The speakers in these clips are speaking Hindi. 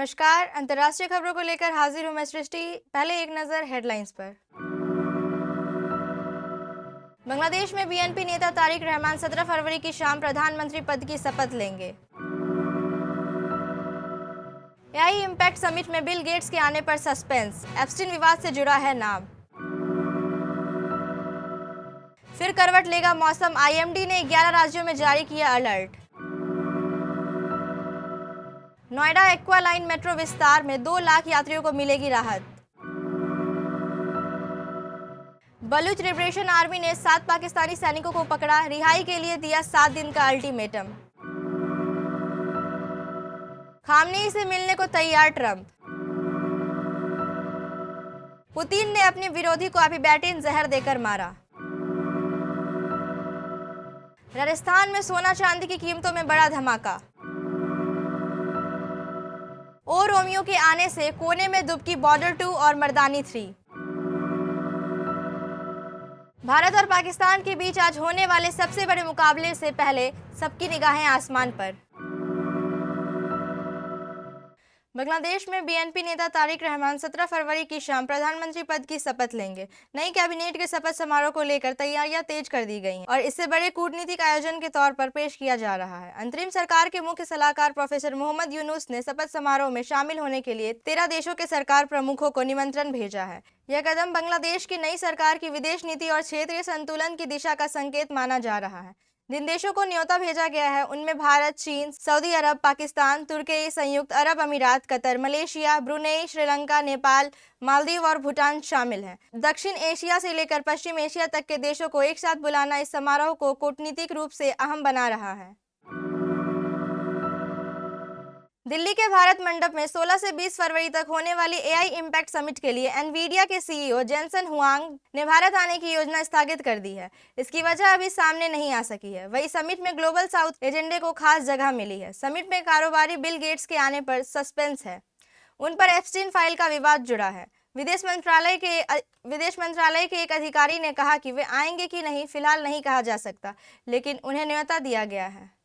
नमस्कार। अंतर्राष्ट्रीय खबरों को लेकर हाजिर हूं मैं सृष्टि। पहले एक नजर हेडलाइंस पर। बांग्लादेश में बीएनपी नेता तारिक रहमान 17 फरवरी की शाम प्रधानमंत्री पद की शपथ लेंगे। एआई इम्पैक्ट समिट में बिल गेट्स के आने पर सस्पेंस, एप्स्टीन विवाद से जुड़ा है नाम। फिर करवट लेगा मौसम, आईएमडी ने 11 राज्यों में जारी किया alert. Noida aqua line metro विस्तार में 2 लाख यात्रियों को मिलेगी राहत। बलूच लिबरेशन आर्मी ने 7 पाकिस्तानी सैनिकों को पकड़ा, रिहाई के लिए दिया 7 दिन का अल्टीमेटम। खामनेई से मिलने को तैयार ट्रंप। पुतिन ने अपने विरोधी को एपिबैटिन जहर देकर मारा। राजस्थान में सोना चांदी की कीमतों में बड़ा धमाका। ओ रोमियो के आने से कोने में दुबकी बॉर्डर 2 और मर्दानी 3। भारत और पाकिस्तान के बीच आज होने वाले सबसे बड़े मुकाबले से पहले सबकी निगाहें आसमान पर। बांग्लादेश में बीएनपी नेता तारिक रहमान 17 फरवरी की शाम प्रधानमंत्री पद की शपथ लेंगे। नई कैबिनेट के शपथ समारोह को लेकर तैयारियां तेज कर दी गई हैं और इसे बड़े कूटनीतिक आयोजन के तौर पर पेश किया जा रहा है। अंतरिम सरकार के मुख्य सलाहकार प्रोफेसर मोहम्मद यूनुस ने शपथ समारोह में शामिल होने के लिए 13 देशों के सरकार प्रमुखों को निमंत्रण भेजा है। यह कदम बांग्लादेश की नई सरकार की विदेश नीति और क्षेत्रीय संतुलन की दिशा का संकेत माना जा रहा है। जिन देशों को न्योता भेजा गया है उनमें भारत, चीन, सऊदी अरब, पाकिस्तान, तुर्की, संयुक्त अरब अमीरात, Qatar, Malaysia, Brunei, Sri Lanka, Nepal, Maldives और भूटान शामिल हैं। दक्षिण एशिया से लेकर पश्चिम एशिया तक के देशों को एक साथ बुलाना इस समारोह को कूटनीतिक रूप से अहम बना रहा है। दिल्ली के भारत मंडप में 16 से 20 फरवरी तक होने वाली एआई इम्पैक्ट समिट के लिए एनवीडिया के सीईओ जेनसन हुआंग ने भारत आने की योजना स्थगित कर दी है। इसकी वजह अभी सामने नहीं आ सकी है। वही समिट में ग्लोबल साउथ एजेंडे को खास जगह मिली है। समिट में कारोबारी बिल गेट्स के आने पर सस्पेंस है। उन पर एप्स्टीन फाइल का विवाद जुड़ा है। विदेश मंत्रालय के एक अधिकारी ने कहा कि वे आएंगे कि नहीं फिलहाल नहीं कहा जा सकता, लेकिन उन्हें न्योता दिया गया है।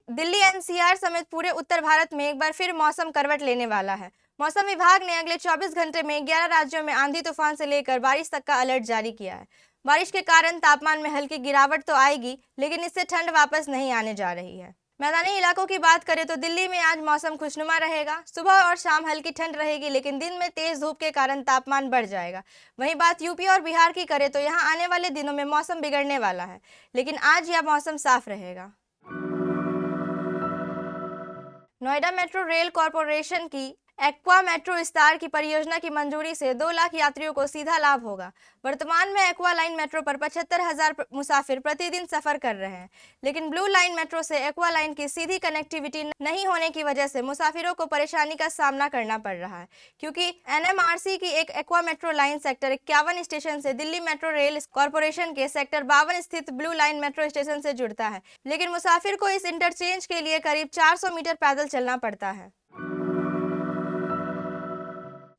दिल्ली एनसीआर समेत पूरे उत्तर भारत में एक बार फिर मौसम करवट लेने वाला है। मौसम विभाग ने अगले 24 घंटे में 11 राज्यों में आंधी तूफान से लेकर बारिश तक का अलर्ट जारी किया है। बारिश के कारण तापमान में हल्की गिरावट तो आएगी, लेकिन इससे ठंड वापस नहीं आने जा रही है। मैदानी इलाकों की बात करें तो दिल्ली में आज मौसम खुशनुमा रहेगा। सुबह और शाम हल्की ठंड रहेगी, लेकिन दिन में तेज धूप के कारण तापमान बढ़ जाएगा। वहीं बात यूपी और बिहार की करें तो यहाँ आने वाले दिनों में मौसम बिगड़ने वाला है, लेकिन आज यह मौसम साफ रहेगा। नोएडा मेट्रो रेल कॉरपोरेशन की एक्वा मेट्रो विस्तार की परियोजना की मंजूरी से 2 लाख यात्रियों को सीधा लाभ होगा। वर्तमान में एक्वा लाइन मेट्रो पर 75,000 मुसाफिर प्रतिदिन सफर कर रहे हैं, लेकिन ब्लू लाइन मेट्रो से एक्वा लाइन की सीधी कनेक्टिविटी नहीं होने की वजह से मुसाफिरों को परेशानी का सामना करना पड़ रहा है, क्योंकि एनएमआरसी की एक aqua metro line sector 51 station से दिल्ली मेट्रो रेल कॉरपोरेशन के सेक्टर 52 स्थित ब्लू लाइन मेट्रो स्टेशन से जुड़ता है, लेकिन मुसाफिर को इस इंटरचेंज के लिए करीब 400 मीटर पैदल चलना पड़ता है।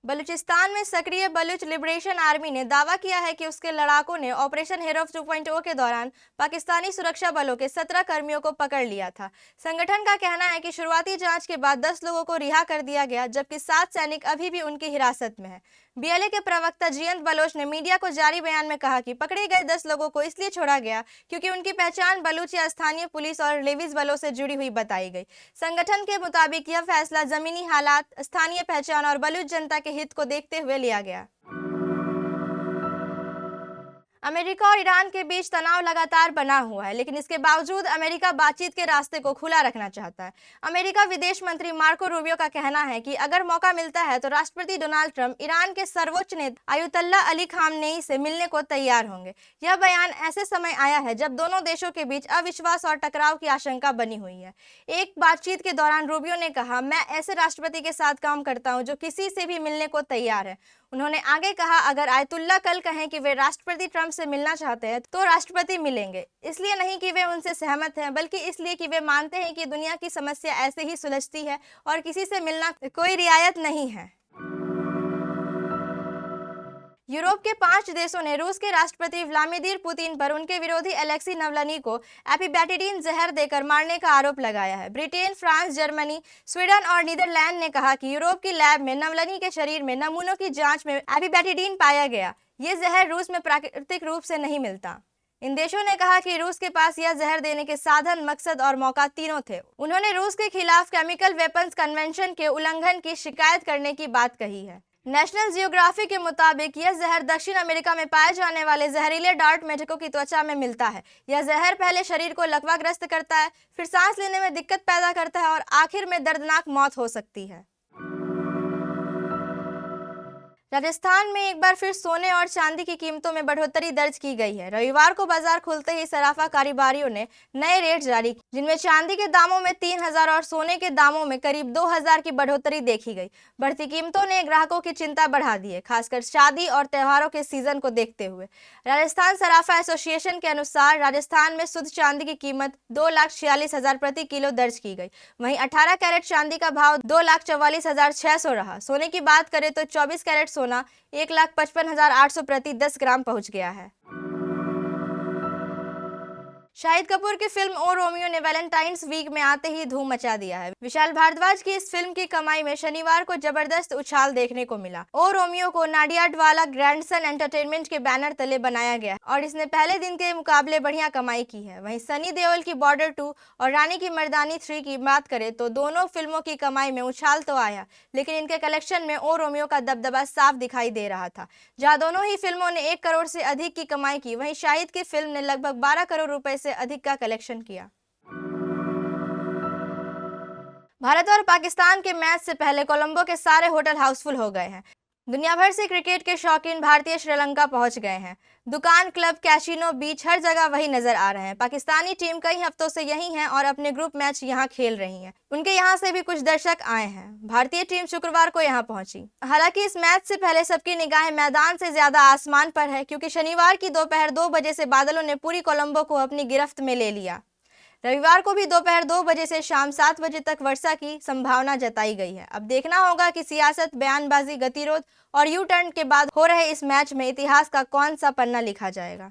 बलूचिस्तान में सक्रिय बलूच लिबरेशन आर्मी ने दावा किया है कि उसके लड़ाकों ने ऑपरेशन हेरोफ 2.0 के दौरान पाकिस्तानी सुरक्षा बलों के 17 कर्मियों को पकड़ लिया था। संगठन का कहना है कि शुरुआती जांच के बाद 10 लोगों को रिहा कर दिया गया, जबकि 7 सैनिक अभी भी उनकी हिरासत में हैं। बीएलए के प्रवक्ता जियंत बलोच ने मीडिया को जारी बयान में कहा कि पकड़े गए 10 लोगों को इसलिए छोड़ा गया क्योंकि उनकी पहचान बलूच या स्थानीय पुलिस और लेविस बलों से जुड़ी हुई बताई गई। संगठन के मुताबिक यह फैसला जमीनी हालात, स्थानीय पहचान और बलूच जनता के हित को देखते हुए लिया गया। अमेरिका और ईरान के बीच तनाव लगातार बना हुआ है, लेकिन इसके बावजूद अमेरिका बातचीत के रास्ते को खुला रखना चाहता है। अमेरिका विदेश मंत्री मार्को रूबियो का कहना है कि अगर मौका मिलता है तो राष्ट्रपति डोनाल्ड ट्रंप ईरान के सर्वोच्च नेता अयतुल्ला अली खामनेई से मिलने को तैयार होंगे। यह बयान ऐसे समय आया है जब दोनों देशों के बीच अविश्वास और टकराव की आशंका बनी हुई है। एक बातचीत के दौरान रूबियो ने कहा, मैं ऐसे राष्ट्रपति के साथ काम करता हूं जो किसी से भी मिलने को तैयार है। उन्होंने आगे कहा, अगर आयतुल्ला कल कहें कि वे राष्ट्रपति ट्रंप से मिलना चाहते हैं तो राष्ट्रपति मिलेंगे। इसलिए नहीं कि वे उनसे सहमत हैं, बल्कि इसलिए कि वे मानते हैं कि दुनिया की समस्या ऐसे ही सुलझती है और किसी से मिलना कोई रियायत नहीं है। यूरोप के 5 देशों ने रूस के राष्ट्रपति व्लादिमीर पुतिन पर उनके विरोधी एलेक्सी नावल्नी को एपिबैटिडीन जहर देकर मारने का आरोप लगाया है। ब्रिटेन, फ्रांस, जर्मनी, स्वीडन और नीदरलैंड ने कहा कि यूरोप की लैब में नावल्नी के शरीर में नमूनों की जांच में एपिबैटिडीन पाया गया। ये जहर रूस में प्राकृतिक रूप से नहीं मिलता। इन देशों ने कहा कि रूस के पास यह जहर देने के साधन, मकसद और मौका तीनों थे। उन्होंने रूस के खिलाफ केमिकल वेपन्स कन्वेंशन के उल्लंघन की शिकायत करने की बात कही है। नेशनल जियोग्राफी के मुताबिक यह जहर दक्षिण अमेरिका में पाए जाने वाले जहरीले डार्ट मेढकों की त्वचा में मिलता है। यह जहर पहले शरीर को लकवाग्रस्त करता है, फिर सांस लेने में दिक्कत पैदा करता है और आखिर में दर्दनाक मौत हो सकती है। राजस्थान में एक बार फिर सोने और चांदी की कीमतों में बढ़ोतरी दर्ज की गई है। रविवार को बाजार खुलते ही सराफा कारोबारियों ने नए रेट जारी किए, जिनमें चांदी के दामों में 3000 और सोने के दामों में करीब 2000 की बढ़ोतरी देखी गई। बढ़ती कीमतों ने ग्राहकों की चिंता बढ़ा दी है, खासकर शादी और त्योहारों के सीजन को देखते हुए। राजस्थान सराफा एसोसिएशन के अनुसार राजस्थान में शुद्ध चांदी की कीमत 2,46,000 प्रति किलो दर्ज की गई। वहीं 18 कैरेट चांदी का भाव 2,44,600 रहा। सोने की बात करें तो 24 कैरेट सोना 1,55,800 प्रति 10 ग्राम पहुंच गया है। शाहिद कपूर की फिल्म ओ रोमियो ने वैलेंटाइंस वीक में आते ही धूम मचा दिया है। विशाल भारद्वाज की इस फिल्म की कमाई में शनिवार को जबरदस्त उछाल देखने को मिला। ओ रोमियो को नाडियाडवाला ग्रैंडसन एंटरटेनमेंट के बैनर तले बनाया गया और इसने पहले दिन के मुकाबले बढ़िया कमाई की है। वहीं सनी देओल की बॉर्डर 2 और रानी की मर्दानी 3 की बात करें तो दोनों फिल्मों की कमाई में उछाल तो आया, लेकिन इनके कलेक्शन में ओ रोमियो का दबदबा साफ दिखाई दे रहा था। जहां दोनों ही फिल्मों ने 1 करोड़ से अधिक की कमाई की, वहीं शाहिद की फिल्म ने लगभग 12 करोड़ रुपए से अधिक का कलेक्शन किया। भारत और पाकिस्तान के मैच से पहले कोलंबो के सारे होटल हाउसफुल हो गए हैं। दुनिया भर से क्रिकेट के शौकीन भारतीय श्रीलंका पहुंच गए हैं। दुकान, क्लब, कैसीनो, बीच हर जगह वही नजर आ रहे हैं। पाकिस्तानी टीम कई हफ्तों से यहीं है और अपने ग्रुप मैच यहां खेल रही है। उनके यहां से भी कुछ दर्शक आए हैं। भारतीय टीम शुक्रवार को यहां पहुंची। हालांकि इस मैच से पहले सबकी निगाहें मैदान से ज्यादा आसमान पर है, क्योंकि शनिवार की दोपहर 2 बजे से बादलों ने पूरी कोलंबो को अपनी गिरफ्त में ले लिया। रविवार को भी दोपहर 2 बजे से शाम 7 बजे तक वर्षा की संभावना जताई गई है। अब देखना होगा कि सियासत, बयानबाजी, गतिरोध और यू टर्न के बाद हो रहे इस मैच में इतिहास का कौन सा पन्ना लिखा जाएगा।